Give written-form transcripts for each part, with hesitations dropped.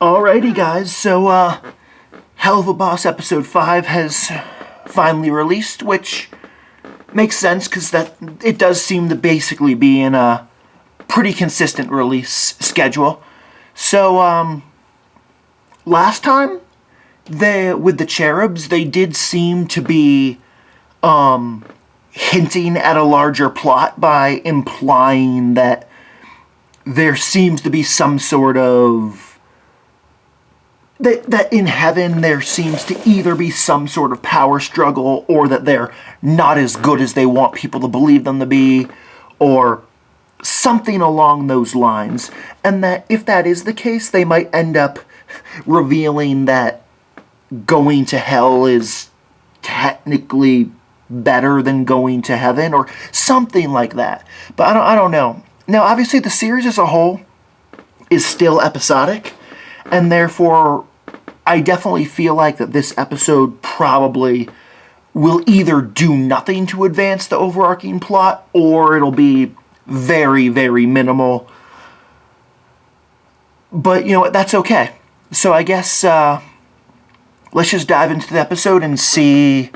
Alrighty, guys. So, Helluva Boss Episode 5 has finally released, which makes sense because it does seem to basically be in a pretty consistent release schedule. So, last time, with the cherubs, they did seem to be hinting at a larger plot by implying that there seems to be some sort of that in heaven there seems to either be some sort of power struggle, or that they're not as good as they want people to believe them to be, or something along those lines. And that if that is the case, they might end up revealing that going to hell is technically better than going to heaven, or something like that. But I don't know. Now, obviously, the series as a whole is still episodic, and therefore I definitely feel like that this episode probably will either do nothing to advance the overarching plot, or it'll be very, very minimal. But, you know what, that's okay. So I guess, let's just dive into the episode and see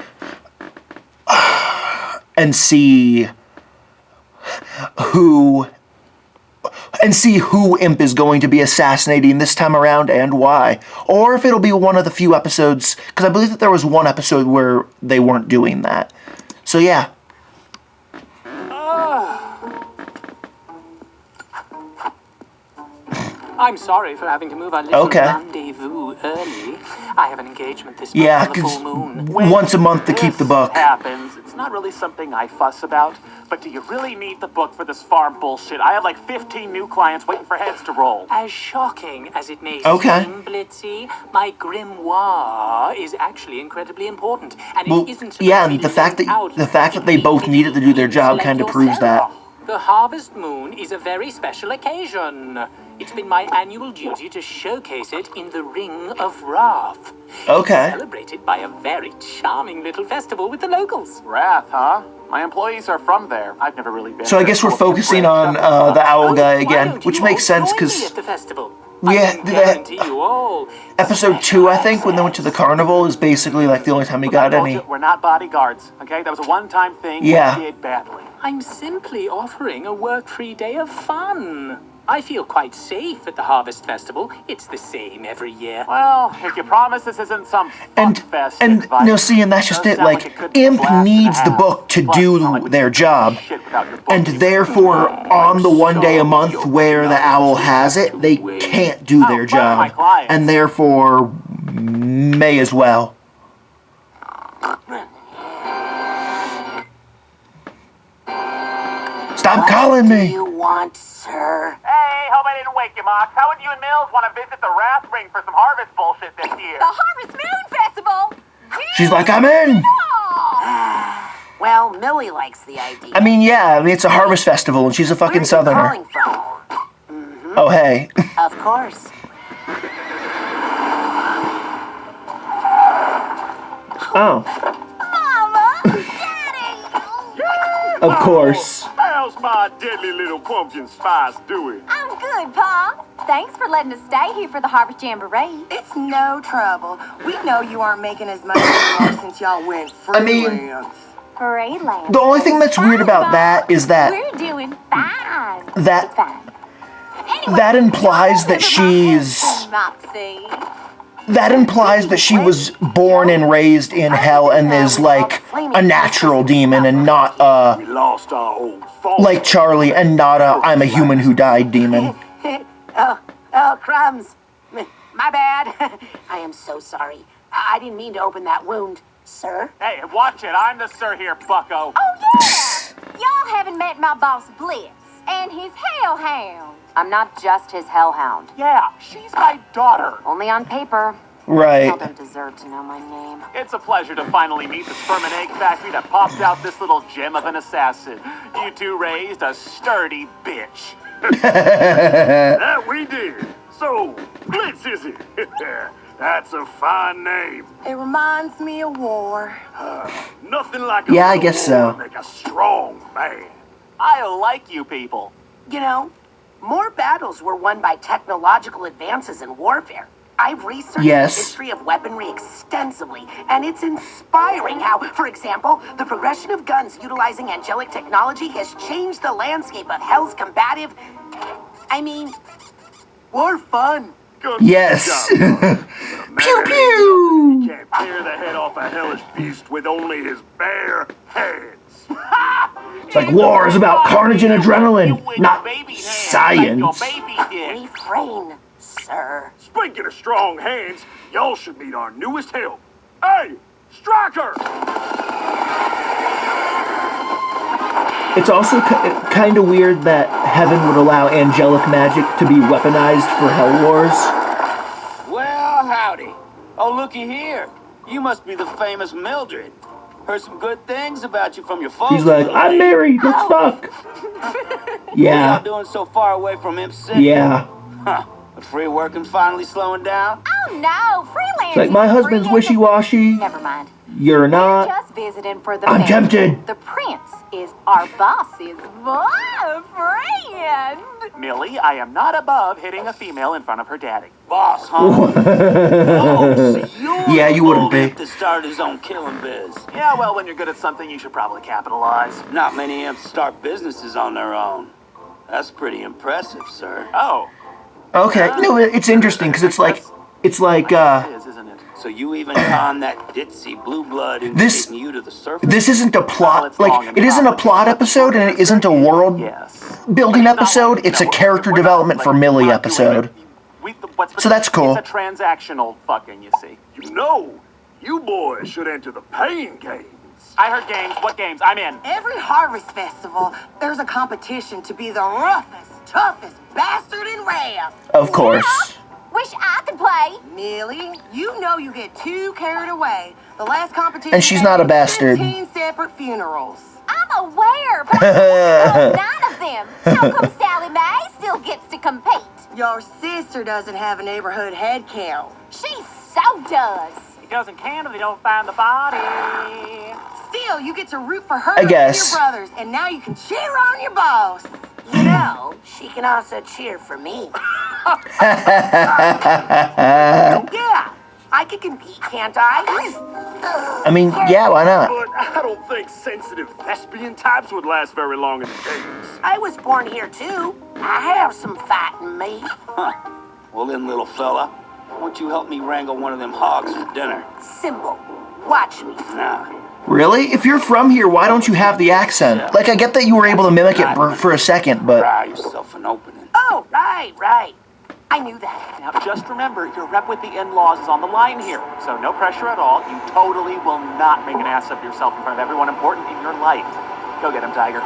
who Imp is going to be assassinating this time around and why. Or if it'll be one of the few episodes, because I believe that there was one episode where they weren't doing that. So yeah. I'm sorry for having to move our little rendezvous early. I have an engagement this month on the full moon. Once a month to keep the book. Happens. It's not really something I fuss about, but do you really need the book for this farm bullshit? I have like 15 new clients waiting for heads to roll. As shocking as it may seem, Blitzy, my grimoire is actually incredibly important, and it isn't. Yeah, and the fact that they both needed to do their job kind of proves that. The harvest moon is a very special occasion. It's been my annual duty to showcase it in the Ring of Wrath. Okay. It's celebrated by a very charming little festival with the locals. Wrath, huh? My employees are from there. I've never really been. So I guess we're focusing on the owl guy again, which makes sense because episode 2, I think, when they went to the carnival, is basically like the only time he got any. We're not bodyguards, okay? That was a one-time thing. Yeah. We did badly. I'm simply offering a work-free day of fun. I feel quite safe at the Harvest Festival. It's the same every year. Well, if you promise this isn't some fest and no, see, and that's just it. Like, Imp needs the book to do their job, and therefore, on the one day a month where the owl has it, they can't do their job, and therefore may as well. Stop calling me. What do you want, sir? Hey, hope I didn't wake you, Mox. How would you and Mills want to visit the Wrath Ring for some harvest bullshit this year? The Harvest Moon Festival? She's like, I'm in. Well, Millie likes the idea. I mean, it's a harvest festival, and she's a fucking southerner. Where are you calling from? Oh, hey. Of course. Oh. Mama! Daddy! Of course. How's my deadly little pumpkin spice doing? I'm good, Pa. Thanks for letting us stay here for the Harvest Jamboree. It's no trouble. We know you aren't making as much anymore since y'all went freelance. Freelance. The only thing that's weird about that is that we're doing fine. That Anyway, that implies that she was born and raised in hell and is like a natural demon and not like Charlie, and not a I'm a human who died demon. Oh, crumbs. My bad. I am so sorry. I didn't mean to open that wound, sir. Hey, watch it. I'm the sir here, bucko. Oh, yeah. Y'all haven't met my boss, Blitz, and his hellhound. I'm not just his hellhound. Yeah, she's my daughter. Only on paper. Right. Y'all don't deserve to know my name. It's a pleasure to finally meet the sperm and egg factory that popped out this little gem of an assassin. You two raised a sturdy bitch. That we did. So, Blitz is it? That's a fine name. It reminds me of war. Nothing like a Yeah, I guess so. Make a strong man. I like you people. You know, More battles were won by technological advances in warfare. I've researched Yes. the history of weaponry extensively, and it's inspiring how, for example, the progression of guns utilizing angelic technology has changed the landscape of Hell's combative... war fun. Good Yes. job. Pew pew. He can't tear the head off a hellish beast with only his bare hands. It's like war is about carnage and adrenaline, not science. Refrain, sir. Speaking of strong hands, y'all should meet our newest help. Hey, Striker! It's also kind of weird that heaven would allow angelic magic to be weaponized for Hell Wars. Well, howdy. Oh, looky here. You must be the famous Mildred. Heard some good things about you from your folks. He's like, I'm married, let's fuck. What Yeah, y'all doing so far away from Imp City? yeah. Huh. But free working finally slowing down? Oh no, freelance. It's like, my husband's wishy-washy, Never mind. you're not. Just visiting for the I'm man. tempted. The prince is our boss's boyfriend. Millie, I am not above hitting a female in front of her daddy. Boss, huh? Oh, so you're Yeah, you wouldn't the be. imp that started his own killing biz. Yeah, well, when you're good at something, you should probably capitalize. Not many imps start businesses on their own. That's pretty impressive, sir. Oh, Okay, no, it's interesting because it's like, it is, isn't it? So you even con that ditzy blue blood into This- taking you to the surface? this isn't a Well, plot, it's long like, and it isn't a complicated. plot episode and it isn't a world Yes. building episode, it's a character development for Millie episode. So that's cool. It's a transactional fucking, you see. You know, you boys should enter the paying games. I heard games. What games? I'm in. Every harvest festival, there's a competition to be the roughest, toughest bastard in Ram. Of course. Wish I could play. Millie, you know you get too carried away. The last competition And she's not a had bastard. 15 separate funerals. I'm aware, but I'm none of them. How come Sally Mae still gets to compete? Your sister doesn't have a neighborhood head count. She so does. He doesn't count if they don't find the body. Still, you get to root for her I and guess. your brothers, and now you can cheer on your boss. You know, she can also cheer for me. Yeah, I could compete, can't I? I mean, yeah, why not? But I don't think sensitive thespian types would last very long in the games. I was born here too. I have some fight in me. Well then, little fella, why don't you help me wrangle one of them hogs for dinner? Simple. Watch me. Nah. Really? If you're from here, why don't you have the accent? Like, I get that you were able to mimic it for a second, but... Try yourself an opening. Oh, right. I knew that. Now, just remember, your rep with the in-laws is on the line here, so no pressure at all. You totally will not make an ass of yourself in front of everyone important in your life. Go get him, Tiger.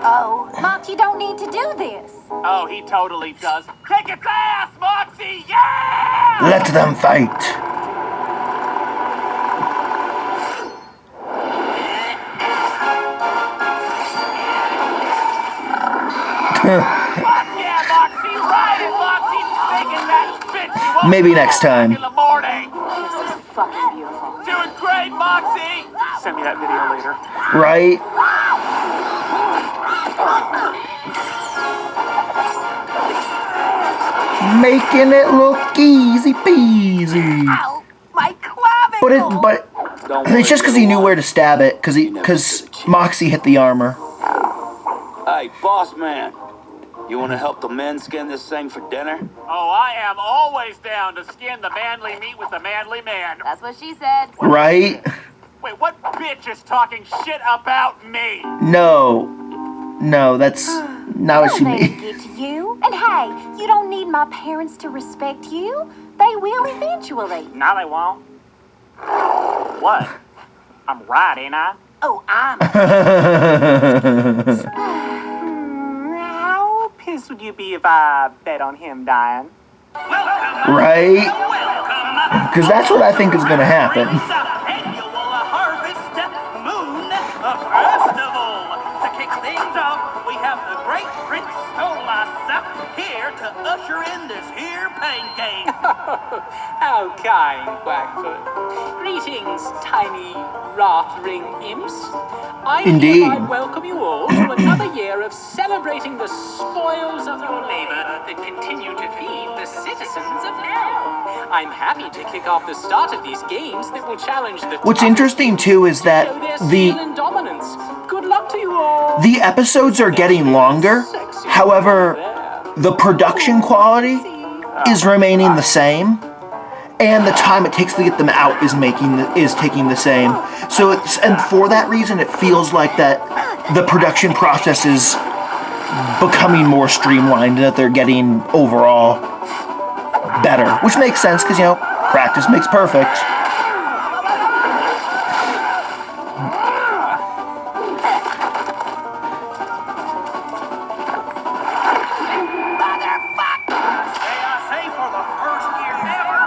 Oh, Mox, you don't need to do this. Oh, he totally does. Kick its ass, Moxie! Yeah! Let them fight. Yeah, Moxie! Ride it, Moxie! Taking that bitch you want Maybe next time. in the morning! This is fucking beautiful. Doing great, Moxie! Send me that video later. Right? Making it look easy peasy. ow, my clavicle. But it's just because he knew where to stab it, because Moxie hit the armor. Hey, boss man. You want to help the men skin this thing for dinner? Oh, I am always down to skin the manly meat with the manly man. That's what she said. Right? Wait, what bitch is talking shit about me? No, that's not what she They'll means. get to you. And hey, you don't need my parents to respect you. They will eventually. No, they won't. What? I'm right, ain't I? Oh, I'm. How pissed would you be if I bet on him dying? Right? Because that's what I think is going to happen. Annual Harvest Moon Festival. To kick things off, we have the great Prince Stolas here to usher in this here pain game. How kind, Quackfoot. Greetings, tiny wrath-ring imps. I Indeed. hereby welcome you all to another year of celebrating the spoils of your labor that continue to feed the citizens of Hell. I'm happy to kick off the start of these games that will challenge the What's toughest interesting too is that show their the skill and dominance. Good luck to you all. the episodes are getting longer. However, the production quality is remaining the same, and the time it takes to get them out is taking the same. So and for that reason, it feels like that the production process is becoming more streamlined, and that they're getting overall better, which makes sense because practice makes perfect. Say for the first year ever,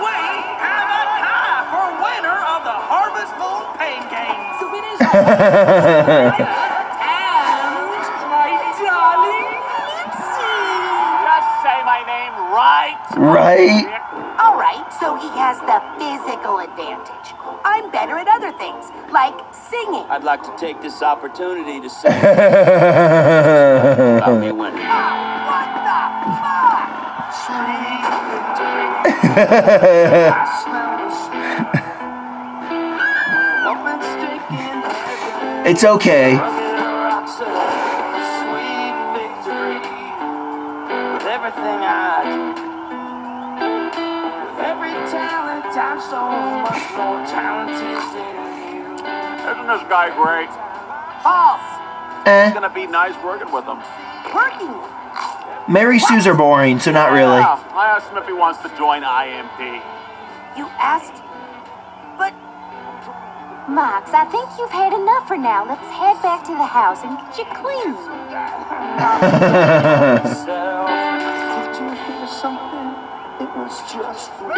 we have a tie for winner of the Harvest Moon Pain Games. The winners are and my darling Mitzi. Just say my name right. Right? All right, so he has the physical advantage. I'm better at other things, like singing. I'd like to take this opportunity to say about me winning. What the fuck? It's okay. Sweet victory with everything I do. With every talent, I'm so much more talented than you. Isn't this guy great? False. It's gonna be nice working with him. Working. Mary Sue's are boring, so not really. Yeah, I asked him if he wants to join IMP. You asked, but Mox, I think you've had enough for now. Let's head back to the house and get you clean. Did you hear something? It was just the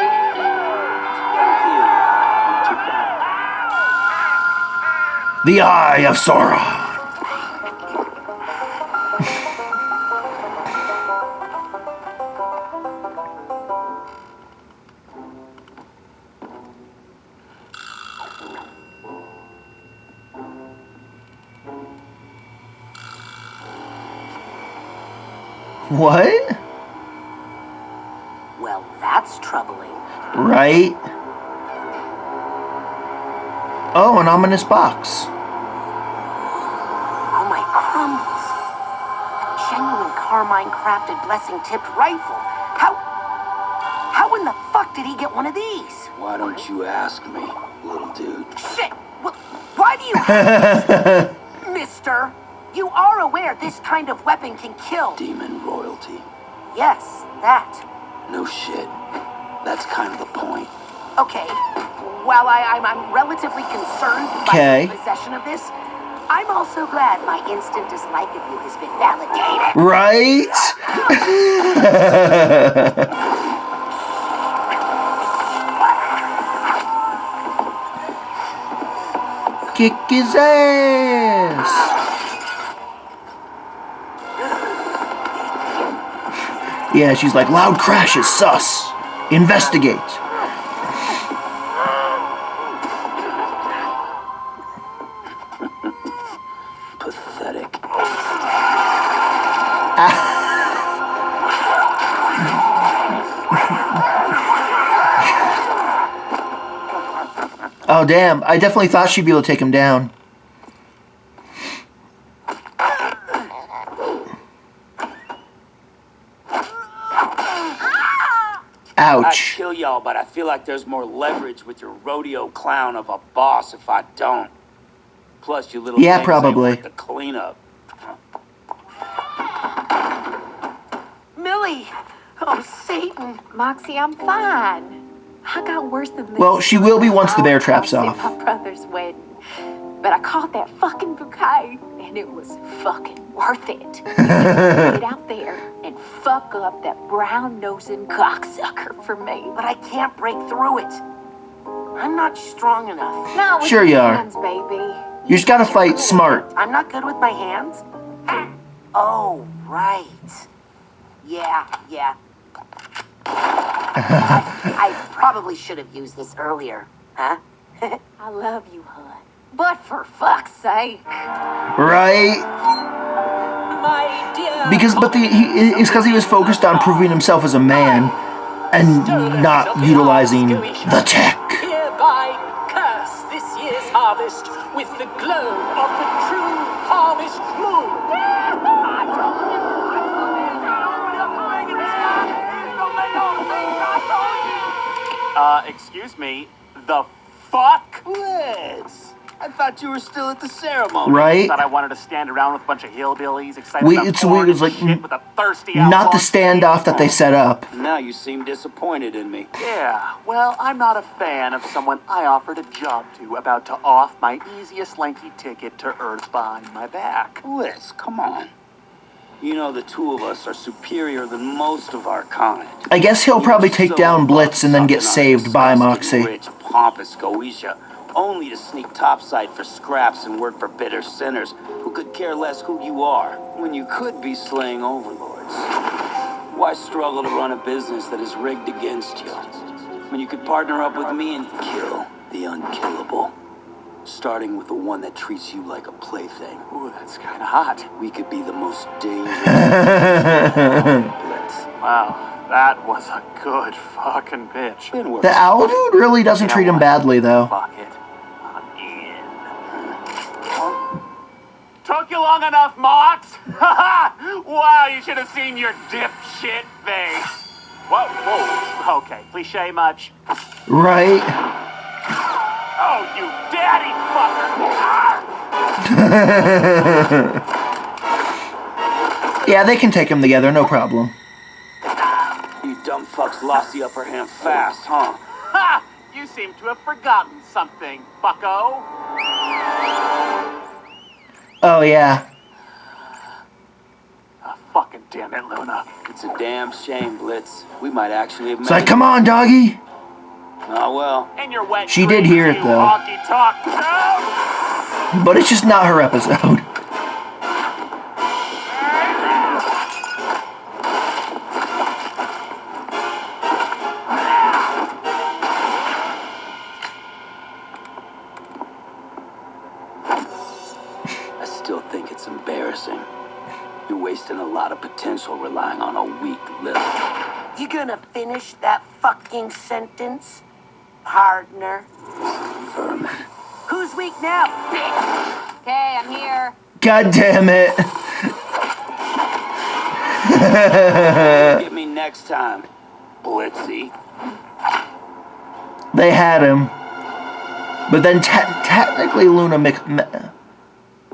The Eye of Sauron. What? well, that's troubling. Right? Oh, an ominous box. Oh my crumbles. A genuine Carmine crafted blessing tipped rifle. How in the fuck did he get one of these? Why don't you ask me, little dude? Shit! Well, why do you Mister, you are aware this kind of weapon can kill. Demon royalty. Yes, that. No shit. That's kind of the point. Okay. While I'm relatively concerned Okay. by the possession of this, I'm also glad my instant dislike of you has been validated. Right? Kick his ass. Yeah, she's like, loud crashes, sus. Investigate. Pathetic. Oh, damn. I definitely thought she'd be able to take him down. I'd Ouch. kill y'all, but I feel like there's more leverage with your rodeo clown of a boss if I don't. Plus, you little Yeah, things probably. ain't worth the cleanup. Millie! Oh, Satan. Moxie, I'm fine. I got worse than this. Well, she will be once the bear trap's I was off. at my brother's wedding. But I caught that fucking bouquet, and it was fucking worth it. Get out there and fuck up that brown-nosing cocksucker for me. But I can't break through it. I'm not strong enough. Not with Sure your you are. hands, baby. You just gotta fight smart. I'm not good with my hands? Oh, right. Yeah. I probably should have used this earlier, huh? I love you, hun. But for fuck's sake. Right? My dear. It's because he was focused on proving himself as a man and not utilizing the tech. Hereby curse this year's harvest with the glow of the true harvest moon. Excuse me, the fuck? Blitz! I thought you were still at the ceremony. Right? Thought I wanted to stand around with a bunch of hillbillies excited We- about it's porn weird, it's and like, shit with a thirsty Not outlaw the standoff that they set up. Now you seem disappointed in me. Yeah, well, I'm not a fan of someone I offered a job to about to off my easiest lengthy ticket to Earth behind my back. Blitz, come on. You know the two of us are superior than most of our kind. I guess he'll probably You're take so down Blitz and then get sucking on a saved by disgusting, Moxie. Rich, pompous Goetia, only to sneak topside for scraps and work for bitter sinners who could care less who you are, when you could be slaying overlords. Why struggle to run a business that is rigged against you, when you could partner up with me and kill the unkillable? Starting with the one that treats you like a plaything. Ooh, that's kind of hot. We could be the most dangerous. Blitz. Wow, that was a good fucking bitch. Been worth The owl dude really doesn't You know treat him what? badly, though. Fuck it. I'm in. Took you long enough, Mox? Wow, you should have seen your dipshit face. Whoa. Okay, cliche much? Right? Oh, you daddy fucker! Yeah, they can take him together, no problem. You dumb fucks lost the upper hand fast, huh? Ha! You seem to have forgotten something, bucko. Oh, yeah. Oh, fucking damn it, Luna. It's a damn shame, Blitz. We might actually have It's like, made come on, doggy. Oh, well. And your wet She did dreams, hear it, you though. honky talk. But it's just not her episode. I still think it's embarrassing. You're wasting a lot of potential relying on a weak lip. You gonna finish that fucking sentence, partner? Vermin. Who's weak now, bitch? Okay, I'm here. God damn it. Get me next time, Blitzy. They had him. But then technically Luna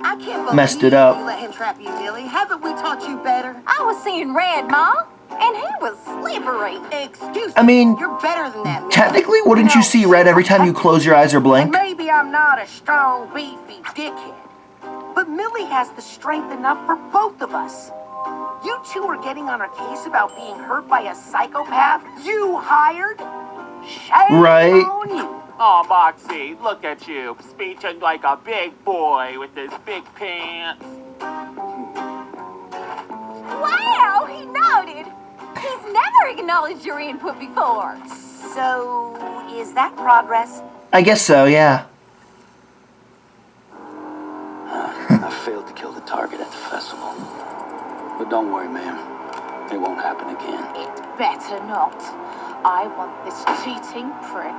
I can't Messed believe it up. You let him trap you, Millie. Haven't we taught you better? I was seeing red, Ma, and he was slippery. Excuse I me. mean, You're better than that, Millie. technically, wouldn't you see red every time you close your eyes or blink? Maybe I'm not a strong, beefy dickhead, but Millie has the strength enough for both of us. You two are getting on our case about being hurt by a psychopath you hired? Shame Right. on you. Oh, Moxie, look at you, speeching like a big boy with his big pants. Wow, he nodded. He's never acknowledged your input before. So, is that progress? I guess so, yeah. I failed to kill the target at the festival. But don't worry, ma'am. It won't happen again. It better not. I want this cheating prick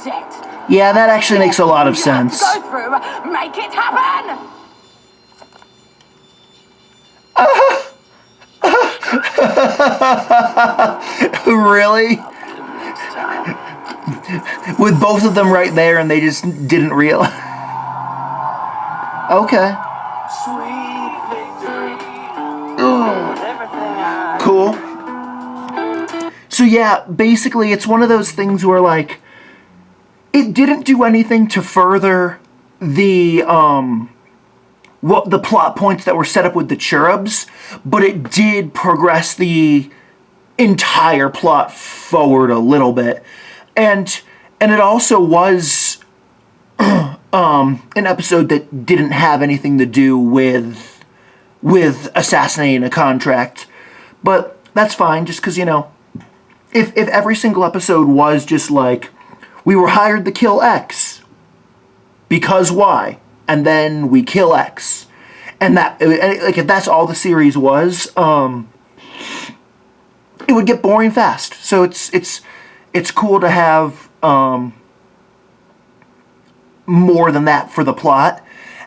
dead. Yeah, that actually makes a lot of sense. Go through, make it happen! Really? I'll get him next time. With both of them right there and they just didn't realize. Okay. Sweet victory. Everything I Cool. So yeah, basically it's one of those things where like it didn't do anything to further the what the plot points that were set up with the cherubs, but it did progress the entire plot forward a little bit. And it also was an episode that didn't have anything to do with assassinating a contract. But that's fine, just because, you know, if every single episode was just like, we were hired to kill X, because Y, and then we kill X, and that, like, if that's all the series was, it would get boring fast. So it's cool to have more than that for the plot.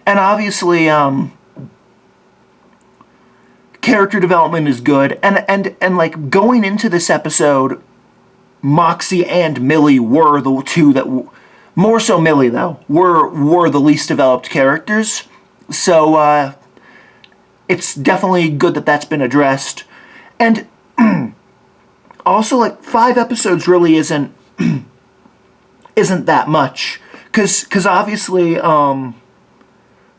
And obviously character development is good, and like, going into this episode, Moxie and Millie were the two that, more so Millie though, were the least developed characters. So it's definitely good that that's been addressed. And also, like, 5 episodes really isn't that much, because obviously,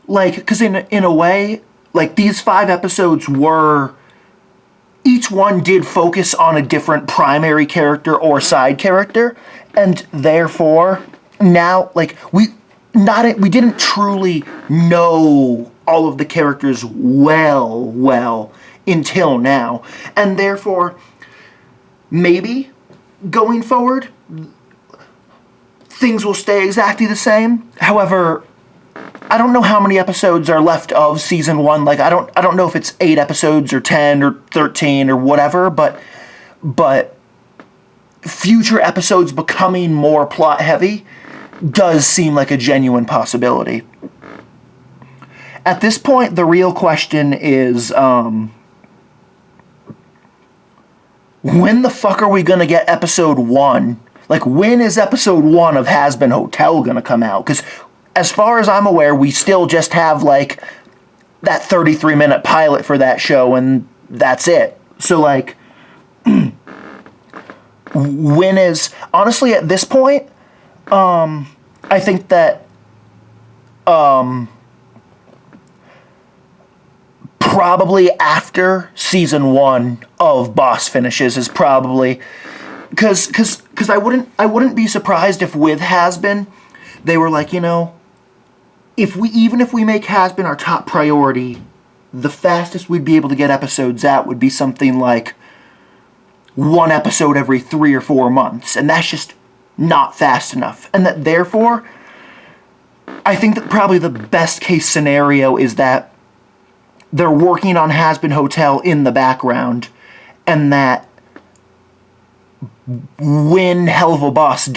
like, because in a way, like, these 5 episodes were, each one did focus on a different primary character or side character, and therefore now, like, we didn't truly know all of the characters well until now, and therefore, maybe going forward, things will stay exactly the same. However, I don't know how many episodes are left of season 1. Like, I don't know if it's 8 episodes or 10 or 13 or whatever, but future episodes becoming more plot heavy does seem like a genuine possibility. At this point, the real question is, when the fuck are we gonna get episode 1? Like, when is episode 1 of Has-Been Hotel gonna come out? Because as far as I'm aware, we still just have, like, that 33-minute pilot for that show, and that's it. So, like, when is... Honestly, at this point, I think that, probably after season 1 of Boss finishes is probably... Because I wouldn't be surprised if with Has-Been, they were like, you know, even if we make Has-Been our top priority, the fastest we'd be able to get episodes out would be something like 1 episode every 3 or 4 months, and that's just not fast enough. And that therefore, I think that probably the best case scenario is that they're working on Has-Been Hotel in the background, and that when Helluva Boss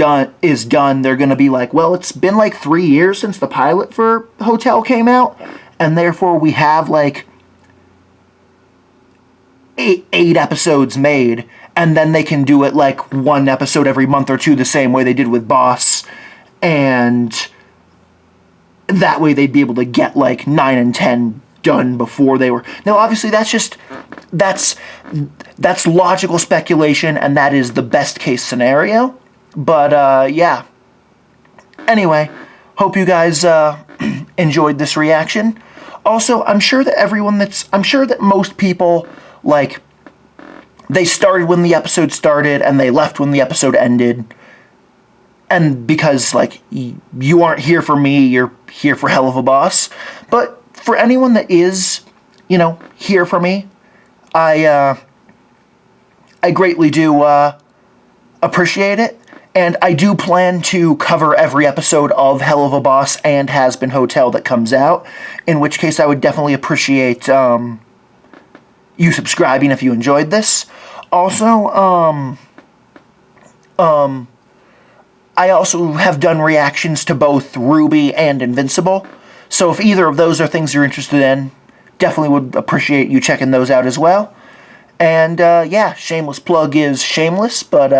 is done, they're going to be like, well, it's been like 3 years since the pilot for Hotel came out, and therefore we have like eight episodes made, and then they can do it like 1 episode every month or 2 the same way they did with Boss, and that way they'd be able to get like 9 and 10 done before they were... Now, obviously, that's logical speculation, and that is the best case scenario. But, yeah. Anyway, hope you guys enjoyed this reaction. Also, I'm sure that most people, like, they started when the episode started, and they left when the episode ended. And because, like, you aren't here for me, you're here for Helluva Boss. But for anyone that is, you know, here for me, I greatly do appreciate it, and I do plan to cover every episode of Helluva Boss and Has-Been Hotel that comes out, in which case I would definitely appreciate you subscribing if you enjoyed this. Also, I also have done reactions to both Ruby and Invincible, so if either of those are things you're interested in, definitely would appreciate you checking those out as well. And, yeah, shameless plug is shameless, but,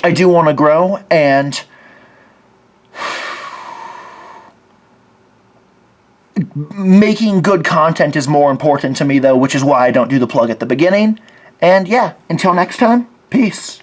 I do want to grow, and making good content is more important to me, though, which is why I don't do the plug at the beginning. And, yeah, until next time, peace.